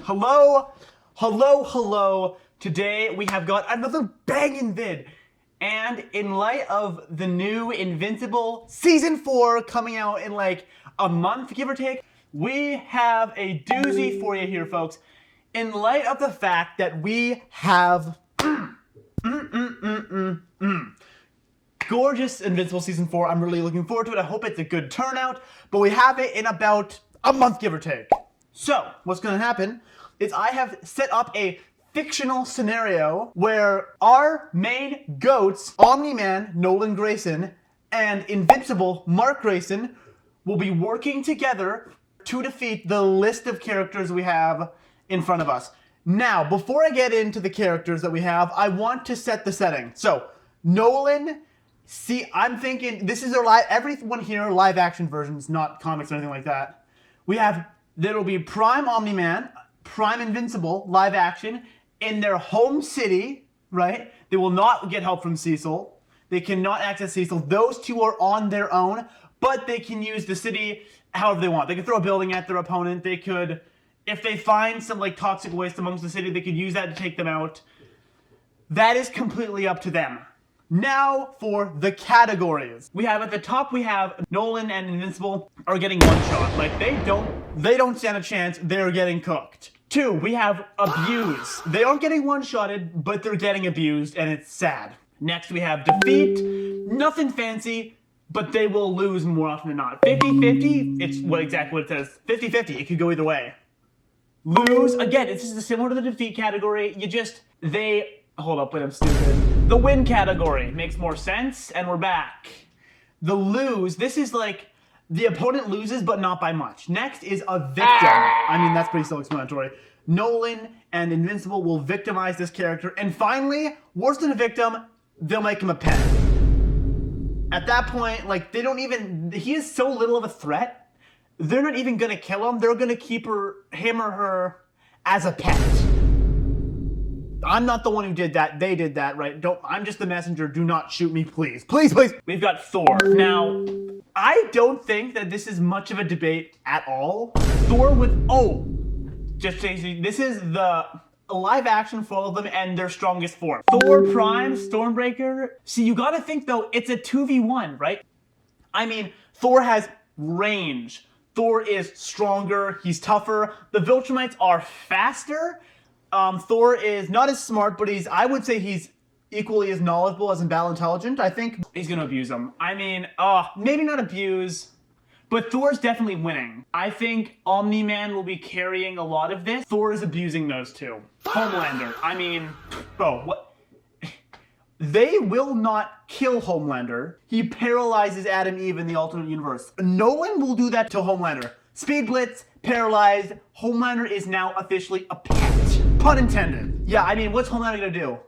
Hello. Today we have got another banging vid. And in light of the new Invincible Season 4 coming out in like a month, give or take, we have a doozy for you here, folks. In light of the fact that we have gorgeous Invincible Season 4, I'm really looking forward to it. I hope it's a good turnout, but we have it in about a month, give or take. So, what's going to happen is I have set up a fictional scenario where our main goats, Omni-Man, Nolan Grayson, and Invincible, Mark Grayson, will be working together to defeat the list of characters we have in front of us. Now, before I get into the characters that we have, I want to set the setting. So, Nolan, I'm thinking, this is everyone here, live action versions, not comics or anything like that. There'll be Prime Omni-Man, Prime Invincible, live action, in their home city, right? They will not get help from Cecil. They cannot access Cecil. Those two are on their own, but they can use the city however they want. They could throw a building at their opponent. They could, if they find some like toxic waste amongst the city, they could use that to take them out. That is completely up to them. Now for the categories. We have at the top, we have Nolan and Invincible are getting one shot. Like they don't stand a chance. They're getting cooked. 2, we have abuse. They aren't getting one-shotted, but they're getting abused, and it's sad. Next, we have defeat. Nothing fancy, but they will lose more often than not. 50-50, it's exactly what it says. 50-50, it could go either way. Lose, again, this is similar to the defeat category. Hold up, wait, I'm stupid. The win category makes more sense, and we're back. The lose, this is like, the opponent loses, but not by much. Next is a victim. I mean, that's pretty self-explanatory. Nolan and Invincible will victimize this character. And finally, worse than a victim, they'll make him a pet. At that point, like, he is so little of a threat, they're not even gonna kill him. They're gonna keep him or her as a pet. I'm not the one who did that. They did that, right? I'm just the messenger. Do not shoot me, please. Please. We've got Thor. Now, I don't think that this is much of a debate at all. Thor just changing. This is the live action for all of them and their strongest form. Thor Prime, Stormbreaker. See, you gotta think though, it's a 2v1, right? I mean, Thor has range. Thor is stronger, he's tougher. The Viltrumites are faster. Thor is not as smart, but I would say he's equally as knowledgeable as battle intelligent. I think he's gonna abuse them. I mean, maybe not abuse, but Thor's definitely winning. I think Omni-Man will be carrying a lot of this. Thor is abusing those two. Homelander, I mean, bro, what? They will not kill Homelander. He paralyzes Adam and Eve in the alternate universe. Nolan will do that to Homelander. Speed Blitz, paralyzed. Homelander is now officially a pet. Pun intended. Yeah, I mean, what's Homelander gonna do?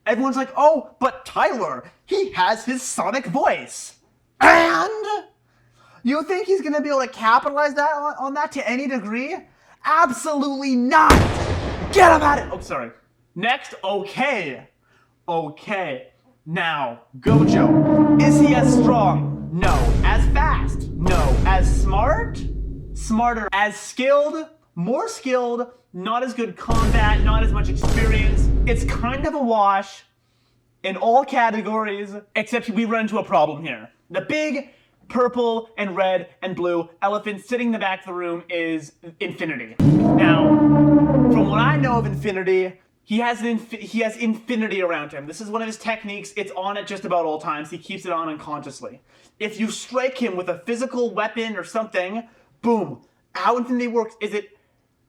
Everyone's like, oh, but Tyler, he has his sonic voice. And? You think he's gonna be able to capitalize on that to any degree? Absolutely not! Get him at it! Oh, sorry. Next, okay. Now, Gojo. Is he as strong? No. As fast? No. As smart? Smarter. As skilled? More skilled. Not as good combat, not as much experience. It's kind of a wash in all categories, except we run into a problem here. The big purple and red and blue elephant sitting in the back of the room is Infinity. Now, from what I know of Infinity, he has infinity around him. This is one of his techniques. It's on at just about all times. He keeps it on unconsciously. If you strike him with a physical weapon or something, boom. How Infinity works is it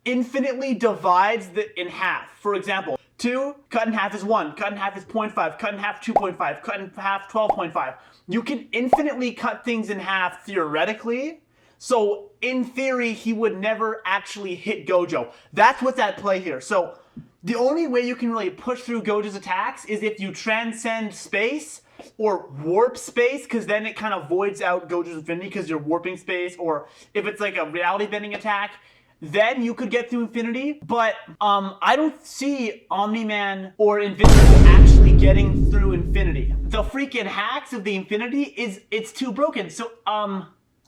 infinitely divides in half. For example, 2 cut in half is 1, cut in half is 0.5, cut in half 2.5, cut in half 12.5. You can infinitely cut things in half theoretically. So in theory, he would never actually hit Gojo. That's what's at play here. So the only way you can really push through Gojo's attacks is if you transcend space or warp space, because then it kind of voids out Gojo's infinity because you're warping space, or if it's like a reality bending attack, then you could get through infinity. But I don't see Omni-Man or Invincible actually getting through infinity. The freaking hacks of the infinity it's too broken. So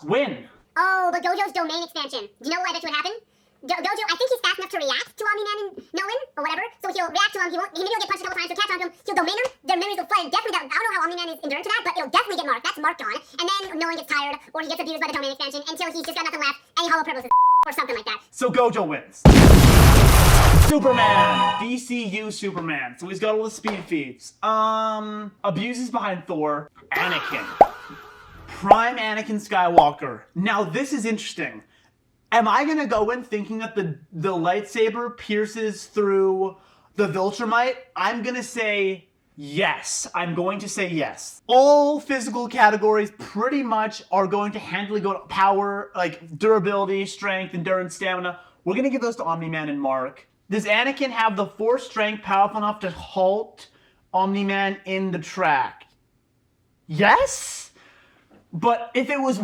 win. Oh, but Gojo's domain expansion. Do you know why that's what happened? Gojo, I think he's fast enough to react to Omni Omni-Man and Nolan, or whatever, so he'll react to him, maybe he'll get punched a couple times, he'll catch on to him, he'll domain him, their memories will flood, and definitely I don't know how Omni-Man is enduring to that, but it'll definitely get marked, that's marked on, and then Nolan gets tired, or he gets abused by the domain expansion, until he's just got nothing left, and he hollow privileges or something like that. So Gojo wins. Superman! DCU Superman. So he's got all the speed feats. Abuses behind Thor. Anakin. Prime Anakin Skywalker. Now this is interesting. Am I gonna go in thinking that the lightsaber pierces through the Viltrumite? I'm gonna say yes. I'm going to say yes. All physical categories pretty much are going to handily go to power, like durability, strength, endurance, stamina. We're gonna give those to Omni-Man and Mark. Does Anakin have the Force strength powerful enough to halt Omni-Man in the track? Yes? But if it was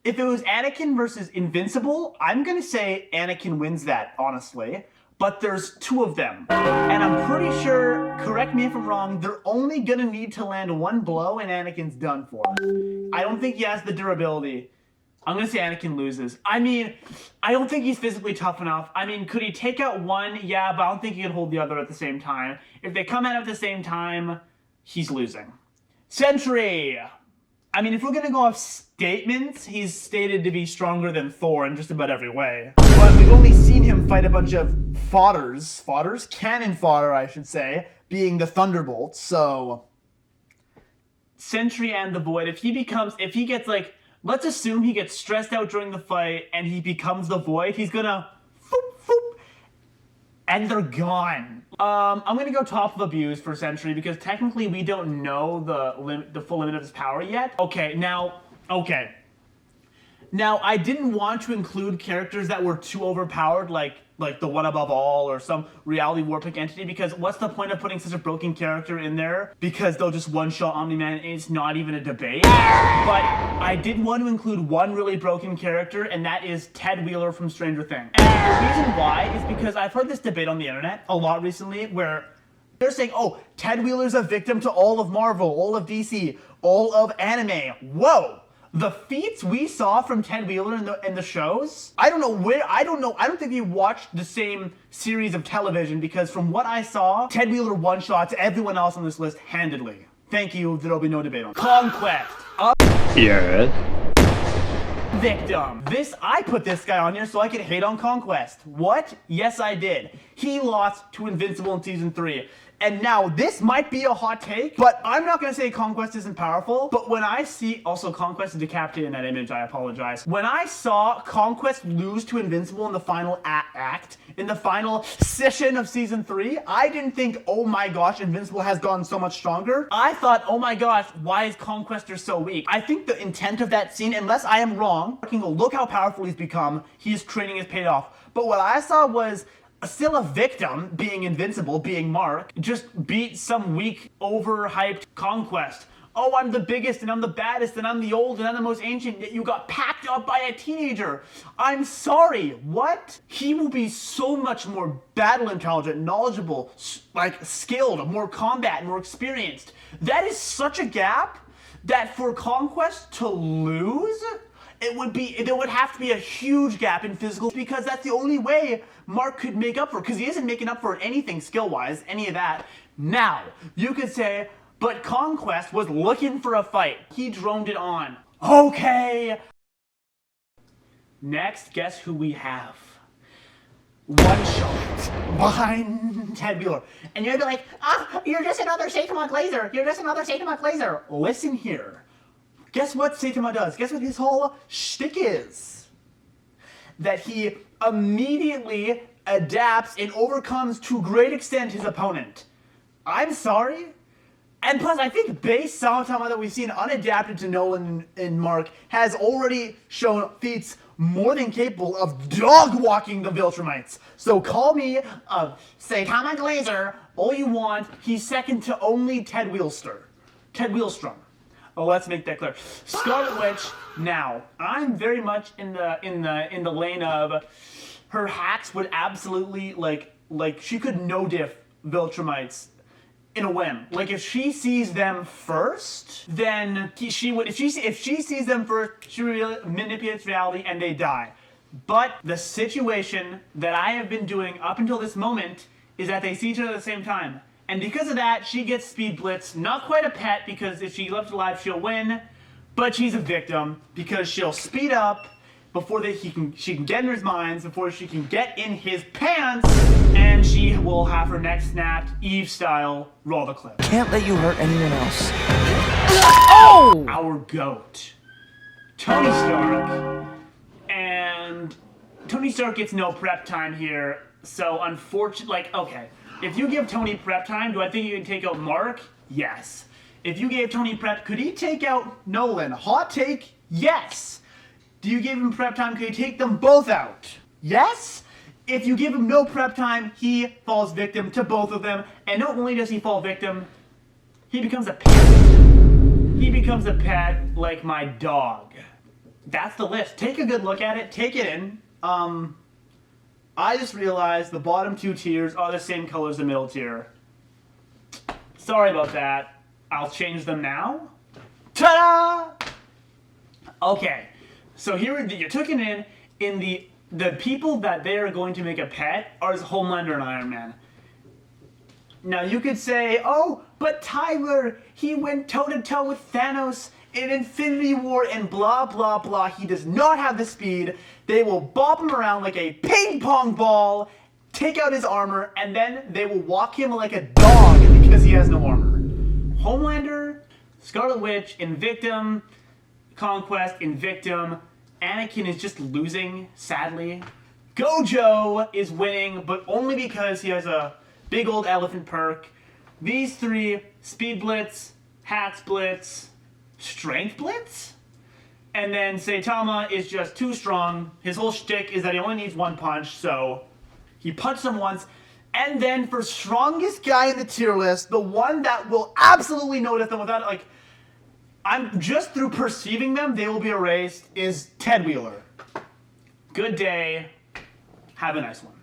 Anakin versus Invincible, I'm gonna say Anakin wins that, honestly. But there's two of them. And I'm pretty sure, correct me if I'm wrong, they're only gonna need to land one blow and Anakin's done for. I don't think he has the durability. I'm gonna say Anakin loses. I mean, I don't think he's physically tough enough. I mean, could he take out one? Yeah, but I don't think he can hold the other at the same time. If they come out at the same time, he's losing. Sentry! I mean, if we're gonna go off statements, he's stated to be stronger than Thor in just about every way. But we've only seen him fight a bunch of fodders? Cannon fodder, I should say, being the Thunderbolts, so... Sentry and the Void, if he gets like, let's assume he gets stressed out during the fight and he becomes the Void, he's gonna foop, foop, and they're gone. I'm gonna go top of Abuse for Sentry because technically we don't know the full limit of his power yet. Okay. Now, I didn't want to include characters that were too overpowered, like the One Above All or some reality warping entity, because what's the point of putting such a broken character in there? Because they'll just one-shot Omni-Man and it's not even a debate. But I did want to include one really broken character, and that is Ted Wheeler from Stranger Things. And the reason why is because I've heard this debate on the internet a lot recently where they're saying, oh, Ted Wheeler's a victim to all of Marvel, all of DC, all of anime. Whoa! The feats we saw from Ted Wheeler in the shows, I don't think we watched the same series of television, because from what I saw, Ted Wheeler one-shots everyone else on this list handedly. Thank you, there'll be no debate on Conquest. Yes. Victim. I put this guy on here so I could hate on Conquest. What? Yes, I did. He lost to Invincible in Season 3. And now, this might be a hot take, but I'm not gonna say Conquest isn't powerful, but when I see, also Conquest is decapitated in that image, I apologize. When I saw Conquest lose to Invincible in the final act, in the final session of Season 3, I didn't think, oh my gosh, Invincible has gotten so much stronger. I thought, oh my gosh, why is Conquester so weak? I think the intent of that scene, unless I am wrong, look how powerful he's become, his training has paid off. But what I saw was still a victim, being Invincible, being Mark, just beat some weak, overhyped Conquest. Oh, I'm the biggest, and I'm the baddest, and I'm the old, and I'm the most ancient, yet you got packed up by a teenager. I'm sorry, what? He will be so much more battle intelligent, knowledgeable, like skilled, more combat, more experienced. That is such a gap that for Conquest to lose, there would have to be a huge gap in physical, because that's the only way Mark could make up for it, because he isn't making up for anything skill-wise, any of that. Now, you could say, but Conquest was looking for a fight. He droned it on. Okay. Next, guess who we have? One shot behind Ted Wheeler. And you're gonna be like, you're just another Saitama Glazer. You're just another Saitama Glazer. Listen here. Guess what Saitama does? Guess what his whole shtick is? That he immediately adapts and overcomes to a great extent his opponent. I'm sorry? And plus, I think base Saitama that we've seen unadapted to Nolan and Mark has already shown feats more than capable of dog-walking the Viltrumites. So call me a Saitama Glazer all you want. He's second to only Ted Wheelstrom. Oh, let's make that clear. Scarlet Witch. Now, I'm very much in the lane of her hacks would absolutely like she could no diff Viltrumites in a whim. Like if she sees them first, then she would. If she sees them first, she manipulates reality and they die. But the situation that I have been doing up until this moment is that they see each other at the same time. And because of that, she gets speed blitz. Not quite a pet, because if she left alive, she'll win. But she's a victim, because she'll speed up before she can get in his minds, before she can get in his pants, and she will have her neck snapped, Eve style, roll the clip. Can't let you hurt anyone else. Oh! Our GOAT, Tony Stark. And Tony Stark gets no prep time here, so unfortunately, okay. If you give Tony prep time, do I think you can take out Mark? Yes. If you gave Tony prep, could he take out Nolan? Hot take, yes. Do you give him prep time, could he take them both out? Yes. If you give him no prep time, he falls victim to both of them. And not only does he fall victim, he becomes a pet. He becomes a pet like my dog. That's the list. Take a good look at it. Take it in. I just realized the bottom two tiers are the same color as the middle tier. Sorry about that. I'll change them now. Ta-da! Okay, so here you're taking in the people that they are going to make a pet are Homelander and Iron Man. Now you could say, oh, but Tyler, he went toe-to-toe with Thanos in Infinity War and blah, blah, blah. He does not have the speed. They will bop him around like a ping pong ball, take out his armor, and then they will walk him like a dog because he has no armor. Homelander, Scarlet Witch, Invictum, Conquest, Invictum. Anakin is just losing, sadly. Gojo is winning, but only because he has a big old elephant perk. These three, Speed Blitz, Hats Blitz, Strength Blitz? And then Saitama is just too strong. His whole shtick is that he only needs one punch, so he punched him once. And then for strongest guy in the tier list, the one that will absolutely notice them without, like, I'm just through perceiving them, they will be erased, is Ted Wheeler. Good day. Have a nice one.